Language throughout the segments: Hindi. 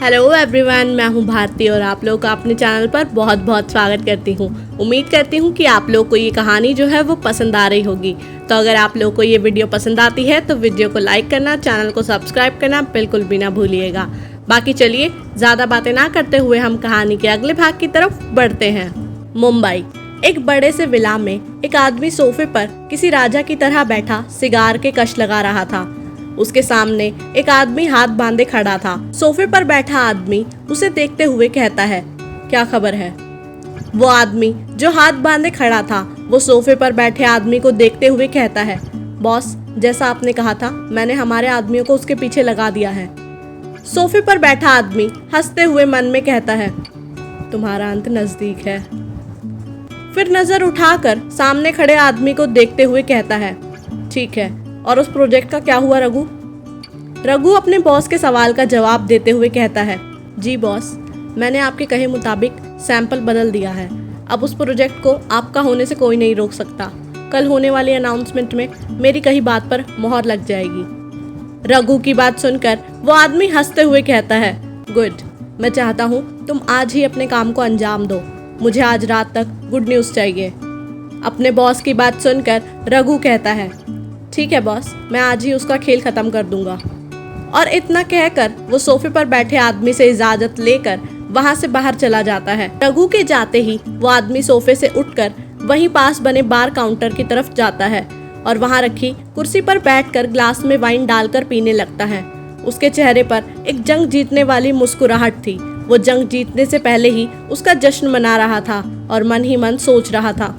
हेलो एवरीवन, मैं हूं भारती और आप लोग का अपने चैनल पर बहुत बहुत स्वागत करती हूं। उम्मीद करती हूं कि आप लोग को ये कहानी जो है वो पसंद आ रही होगी। तो अगर आप लोग को ये वीडियो पसंद आती है तो वीडियो को लाइक करना, चैनल को सब्सक्राइब करना बिल्कुल भी ना भूलिएगा। बाकी चलिए ज़्यादा बातें ना करते हुए हम कहानी के अगले भाग की तरफ बढ़ते हैं। मुंबई। एक बड़े से विला में एक आदमी सोफे पर किसी राजा की तरह बैठा सिगार के कश लगा रहा था। उसके सामने एक आदमी हाथ बांधे खड़ा था। सोफे पर बैठा आदमी उसे देखते हुए कहता है, क्या खबर है? वो आदमी जो हाथ बांधे खड़ा था वो सोफे पर बैठे आदमी को देखते हुए कहता है, बॉस, जैसा आपने कहा था मैंने हमारे आदमियों को उसके पीछे लगा दिया है। सोफे पर बैठा आदमी हंसते हुए मन में कहता है, तुम्हारा अंत नजदीक है। फिर नजर उठाकर सामने खड़े आदमी को देखते हुए कहता है, ठीक है, और उस प्रोजेक्ट का क्या हुआ रघु? रघु अपने बॉस के सवाल का जवाब देते हुए कहता है, जी बॉस, मैंने आपके कहे मुताबिक सैंपल बदल दिया है। अब उस प्रोजेक्ट को आपका होने से कोई नहीं रोक सकता। कल होने वाली अनाउंसमेंट में मेरी कही बात पर मोहर लग जाएगी। रघु की बात सुनकर वो आदमी हंसते हुए कहता है, गुड, मैं चाहता हूँ तुम आज ही अपने काम को अंजाम दो। मुझे आज रात तक गुड न्यूज़ चाहिए। अपने बॉस की बात सुनकर रघु कहता है, ठीक है बॉस, मैं आज ही उसका खेल खत्म कर दूंगा। और इतना कहकर वो सोफे पर बैठे आदमी से इजाजत लेकर वहां से बाहर चला जाता है। रघु के जाते ही वो आदमी सोफे से उठकर वहीं पास बने बार काउंटर की तरफ जाता है और वहां रखी कुर्सी पर बैठकर ग्लास में वाइन डालकर पीने लगता है। उसके चेहरे पर एक जंग जीतने वाली मुस्कुराहट थी। वो जंग जीतने से पहले ही उसका जश्न मना रहा था और मन ही मन सोच रहा था,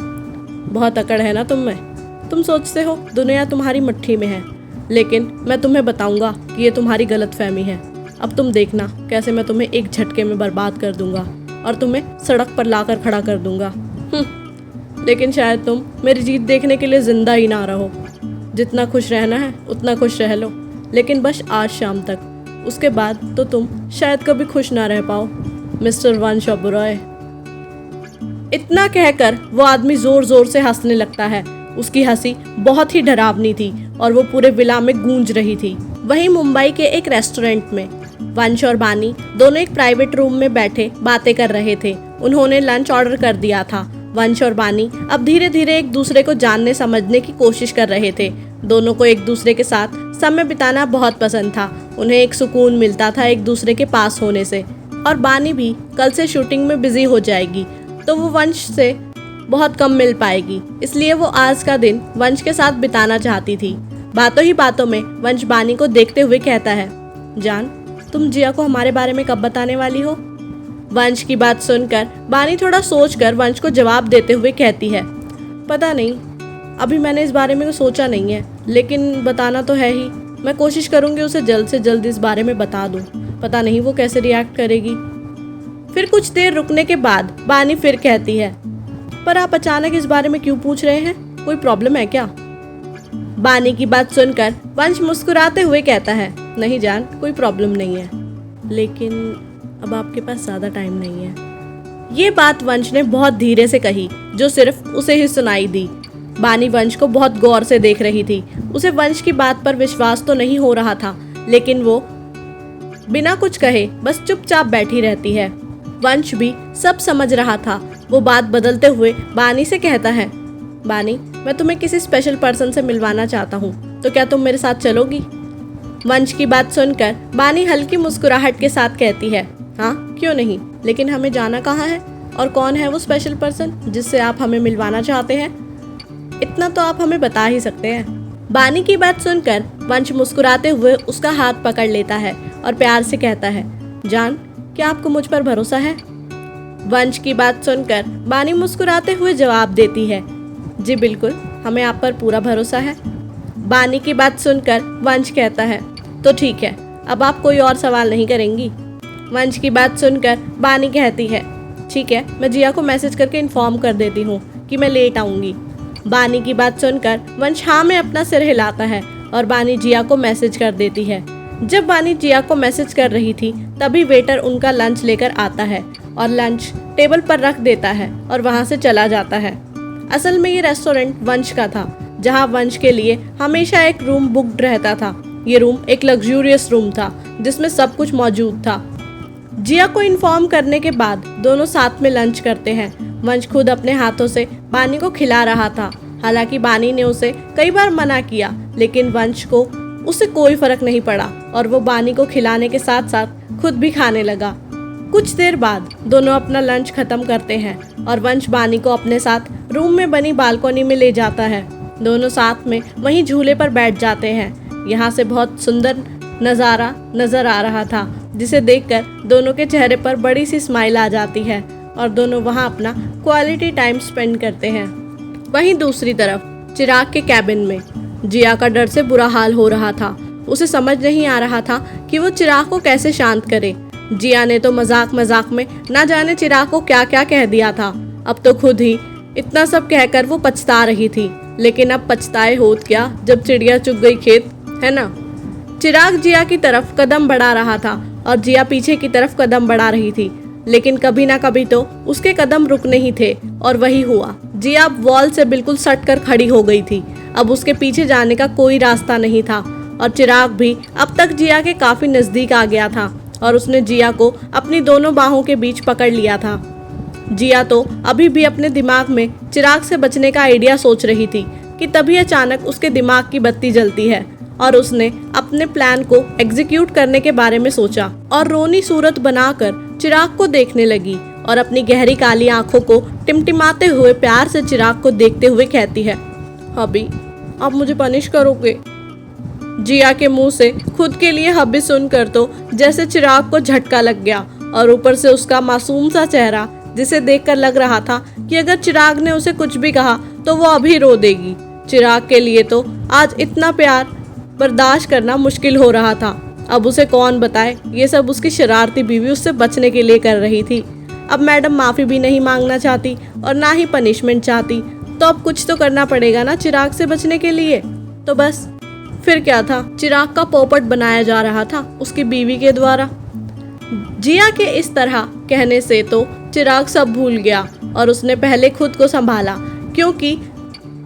बहुत अकड़ है ना तुम में। तुम सोचते हो दुनिया तुम्हारी मुट्ठी में है, लेकिन मैं तुम्हें बताऊंगा कि ये तुम्हारी गलतफहमी है। अब तुम देखना कैसे मैं तुम्हें एक झटके में बर्बाद कर दूंगा और तुम्हें सड़क पर लाकर खड़ा कर दूंगा। लेकिन शायद तुम मेरी जीत देखने के लिए जिंदा ही ना रहो। जितना खुश रहना है उतना खुश रह लो, लेकिन बस आज शाम तक। उसके बाद तो तुम शायद कभी खुश ना रह पाओ, मिस्टर वंश ओबेरॉय। इतना कहकर वो आदमी जोर जोर से हंसने लगता है। उसकी हंसी बहुत ही डरावनी थी और वो पूरे विला में गूंज रही थी। वहीं मुंबई के एक रेस्टोरेंट में वंश और बानी दोनों एक प्राइवेट रूम में बैठे बातें कर रहे थे। उन्होंने लंच ऑर्डर कर दिया था। वंश और बानी अब धीरे धीरे एक दूसरे को जानने समझने की कोशिश कर रहे थे। दोनों को एक दूसरे के साथ समय बिताना बहुत पसंद था। उन्हें एक सुकून मिलता था एक दूसरे के पास होने से। और बानी भी कल से शूटिंग में बिजी हो जाएगी तो वो वंश से बहुत कम मिल पाएगी, इसलिए वो आज का दिन वंश के साथ बिताना चाहती थी। बातों ही बातों में वंश बानी को देखते हुए कहता है, जान, तुम जिया को हमारे बारे में कब बताने वाली हो? वंश की बात सुनकर बानी थोड़ा सोचकर वंश को जवाब देते हुए कहती है, पता नहीं, अभी मैंने इस बारे में सोचा नहीं है, लेकिन बताना तो है ही। मैं कोशिश करूंगी उसे जल्द से जल्द इस बारे में बता दूं। पता नहीं वो कैसे रिएक्ट करेगी। फिर कुछ देर रुकने के बाद बानी फिर कहती है, पर आप अचानक इस बारे में क्यों पूछ रहे हैं? कोई प्रॉब्लम है क्या? बानी की बात सुनकर वंश मुस्कुराते हुए कहता है, नहीं जान, कोई प्रॉब्लम नहीं है, लेकिन अब आपके पास ज़्यादा टाइम नहीं है। ये बात वंश ने बहुत धीरे से कही, जो सिर्फ उसे ही सुनाई दी। बानी वंश को बहुत गौर से देख रही थी। उसे वंश की बात पर विश्वास तो नहीं हो रहा था, लेकिन वो बिना कुछ कहे बस चुपचाप बैठी रहती है। वंश भी सब समझ रहा था। वो बात बदलते हुए बानी से कहता है, बानी, मैं तुम्हें किसी स्पेशल पर्सन से मिलवाना चाहता हूँ, तो क्या तुम मेरे साथ चलोगी? वंश की बात सुनकर बानी हल्की मुस्कुराहट के साथ कहती है, हाँ, क्यों नहीं, लेकिन हमें जाना कहाँ है और कौन है वो स्पेशल पर्सन जिससे आप हमें मिलवाना चाहते हैं? इतना तो आप हमें बता ही सकते हैं। बानी की बात सुनकर वंश मुस्कुराते हुए उसका हाथ पकड़ लेता है और प्यार से कहता है, जान, क्या आपको मुझ पर भरोसा है? वंश की बात सुनकर बानी मुस्कुराते हुए जवाब देती है, जी बिल्कुल, हमें आप पर पूरा भरोसा है। बानी की बात सुनकर वंश कहता है, तो ठीक है, अब आप कोई और सवाल नहीं करेंगी? वंश की बात सुनकर बानी कहती है, ठीक है, मैं जिया को मैसेज करके इन्फॉर्म कर देती हूँ कि मैं लेट आऊँगी। बानी की बात सुनकर वंश हाँ में अपना सिर हिलाता है और बानी जिया को मैसेज कर देती है। जब बानी जिया को मैसेज कर रही थी तभी वेटर उनका लंच लेकर आता है और लंच टेबल पर रख देता है और वहाँ से चला जाता है। असल में ये रेस्टोरेंट वंश का था, जहाँ वंश के लिए हमेशा एक रूम बुक्ड रहता था। ये रूम एक लग्जूरियस रूम था जिसमें सब कुछ मौजूद था। जिया को इन्फॉर्म करने के बाद दोनों साथ में लंच करते हैं। वंश खुद अपने हाथों से बानी को खिला रहा था। हालांकि बानी ने उसे कई बार मना किया, लेकिन वंश को उससे कोई फर्क नहीं पड़ा और वो बानी को खिलाने के साथ साथ खुद भी खाने लगा। कुछ देर बाद दोनों अपना लंच खत्म करते हैं और वंश बानी को अपने साथ रूम में बनी बालकनी में ले जाता है। दोनों साथ में वहीं झूले पर बैठ जाते हैं। यहाँ से बहुत सुंदर नज़ारा नज़र आ रहा था, जिसे देखकर दोनों के चेहरे पर बड़ी सी स्माइल आ जाती है और दोनों वहाँ अपना क्वालिटी टाइम स्पेंड करते हैं। वहीं दूसरी तरफ चिराग के कैबिन में जिया का डर से बुरा हाल हो रहा था। उसे समझ नहीं आ रहा था कि वो चिराग को कैसे शांत करे। जिया ने तो मजाक मजाक में ना जाने चिराग को क्या क्या कह दिया था। अब तो खुद ही इतना सब कहकर वो पछता रही थी, लेकिन अब पछताए होत क्या जब चिड़िया चुग गई खेत, है ना। चिराग जिया की तरफ कदम बढ़ा रहा था और जिया पीछे की तरफ कदम बढ़ा रही थी, लेकिन कभी ना कभी तो उसके कदम रुकने ही थे और वही हुआ। जिया अब वॉल से बिल्कुल सट कर खड़ी हो गई थी। अब उसके पीछे जाने का कोई रास्ता नहीं था और चिराग भी अब तक जिया के काफी नजदीक आ गया था और उसने जिया को अपनी दोनों बाहों के बीच पकड़ लिया था। जिया तो अभी भी अपने दिमाग में चिराग से बचने का आइडिया सोच रही थी कि तभी अचानक उसके दिमाग की बत्ती जलती है और उसने अपने प्लान को एग्जीक्यूट करने के बारे में सोचा और रोनी सूरत बनाकर चिराग को देखने लगी और अपनी गहरी काली आंखों को टिमटिमाते हुए प्यार से चिराग को देखते हुए कहती है, हबी आप मुझे पनिश करोगे। जिया के मुंह से खुद के लिए हबी सुनकर तो जैसे चिराग को झटका लग गया और ऊपर से उसका मासूम सा चेहरा, जिसे देखकर लग रहा था कि अगर चिराग ने उसे कुछ भी कहा तो वो अभी रो देगी। चिराग के लिए तो आज इतना प्यार बर्दाश्त करना मुश्किल हो रहा था। अब उसे कौन बताए, ये सब उसकी शरारती बीवी उससे बचने के लिए कर रही थी। अब मैडम माफ़ी भी नहीं मांगना चाहती और ना ही पनिशमेंट चाहती, तो अब कुछ तो करना पड़ेगा ना चिराग से बचने के लिए। तो बस फिर क्या था, चिराग का पोपट बनाया जा रहा था उसकी बीवी के द्वारा। जिया के इस तरह कहने से तो चिराग सब भूल गया और उसने पहले खुद को संभाला, क्योंकि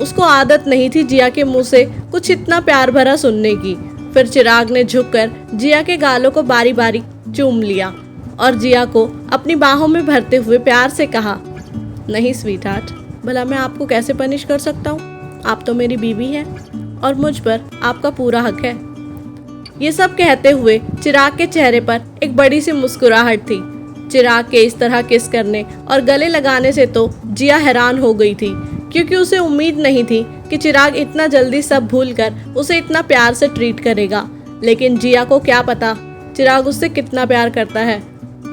उसको आदत नहीं थी जिया के मुंह से कुछ इतना प्यार भरा सुनने की। फिर चिराग ने झुककर जिया के गालों को बारी बारी चूम लिया और जिया को अपनी बाहों में भरते हुए प्यार से कहा, नहीं स्वीटहार्ट, भला मैं आपको कैसे पनिश कर सकता हूँ, आप तो मेरी बीवी हैं और मुझ पर आपका पूरा हक है। ये सब कहते हुए चिराग के चेहरे पर एक बड़ी सी मुस्कुराहट थी। चिराग के इस तरह किस करने और गले लगाने से तो जिया हैरान हो गई थी, क्योंकि उसे उम्मीद नहीं थी कि चिराग इतना जल्दी सब भूलकर उसे इतना प्यार से ट्रीट करेगा। लेकिन जिया को क्या पता चिराग उससे कितना प्यार करता है।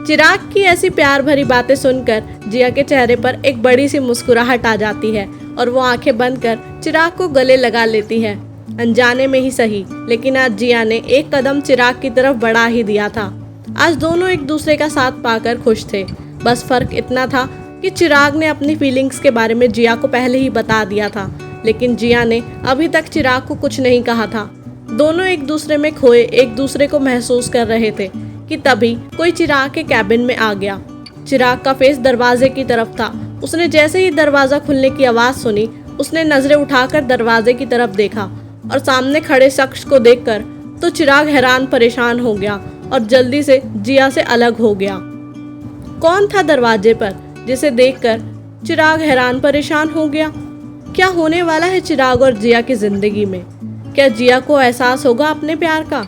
चिराग की ऐसी प्यार भरी बातें सुनकर जिया के चेहरे पर एक बड़ी सी मुस्कुराहट आ जाती है और वो आंखें बंद कर चिराग को गले लगा लेती है। अनजाने में ही सही, लेकिन आज जिया ने एक कदम चिराग की तरफ बढ़ा ही दिया था। आज दोनों एक दूसरे का साथ पाकर खुश थे। बस फर्क इतना था कि चिराग ने अपनी फीलिंग्स के बारे में जिया को पहले ही बता दिया था, लेकिन जिया ने अभी तक चिराग को कुछ नहीं कहा था। दोनों एक दूसरे में खोए एक दूसरे को महसूस कर रहे थे कि तभी कोई चिराग के कैबिन में आ गया। चिराग का फेस दरवाजे की तरफ था। उसने जैसे ही दरवाज़ा खुलने की आवाज़ सुनी, उसने नज़रें उठाकर दरवाजे की तरफ देखा और सामने खड़े शख्स को देखकर तो चिराग हैरान परेशान हो गया और जल्दी से जिया से अलग हो गया। कौन था दरवाजे पर, जिसे देखकर चिराग हैरान परेशान हो गया? क्या होने वाला है चिराग और जिया की जिंदगी में? क्या जिया को एहसास होगा अपने प्यार का?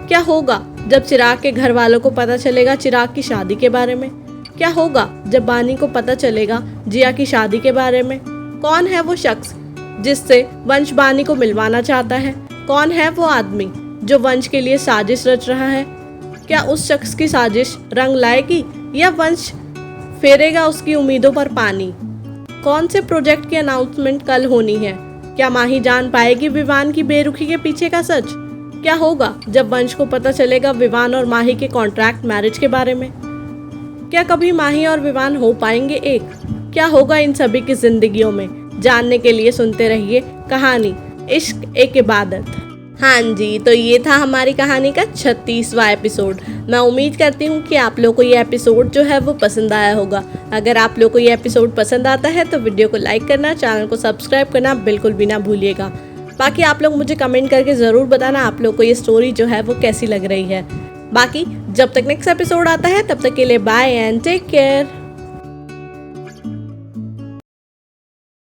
क्या होगा जब चिराग के घर वालों को पता चलेगा चिराग की शादी के बारे में? क्या होगा जब बानी को पता चलेगा जिया की शादी के बारे में? कौन है वो शख्स जिससे वंश बानी को मिलवाना चाहता है? कौन है वो आदमी जो वंश के लिए साजिश रच रहा है? क्या उस शख्स की साजिश रंग लाएगी या वंश फेरेगा उसकी उम्मीदों पर पानी? कौन से प्रोजेक्ट की अनाउंसमेंट कल होनी है? क्या माही जान पाएगी विवान की बेरुखी के पीछे का सच? क्या होगा जब वंश को पता चलेगा विवान और माही के कॉन्ट्रैक्ट मैरिज के बारे में? क्या कभी माही और विवान हो पाएंगे एक? क्या होगा इन सभी की जिंदगियों में? जानने के लिए सुनते रहिए कहानी इश्क एक इबादत। हाँ जी, तो ये था हमारी कहानी का 36वां एपिसोड। मैं उम्मीद करती हूँ कि आप लोगों को ये एपिसोड जो है वो पसंद आया होगा। अगर आप लोगों को ये एपिसोड पसंद आता है तो वीडियो को लाइक करना, चैनल को सब्सक्राइब करना बिल्कुल भी ना भूलिएगा। बाकी आप लोग मुझे कमेंट करके ज़रूर बताना आप लोग को ये स्टोरी जो है वो कैसी लग रही है। बाकी जब तक नेक्स्ट एपिसोड आता है तब तक के लिए बाय एंड टेक केयर।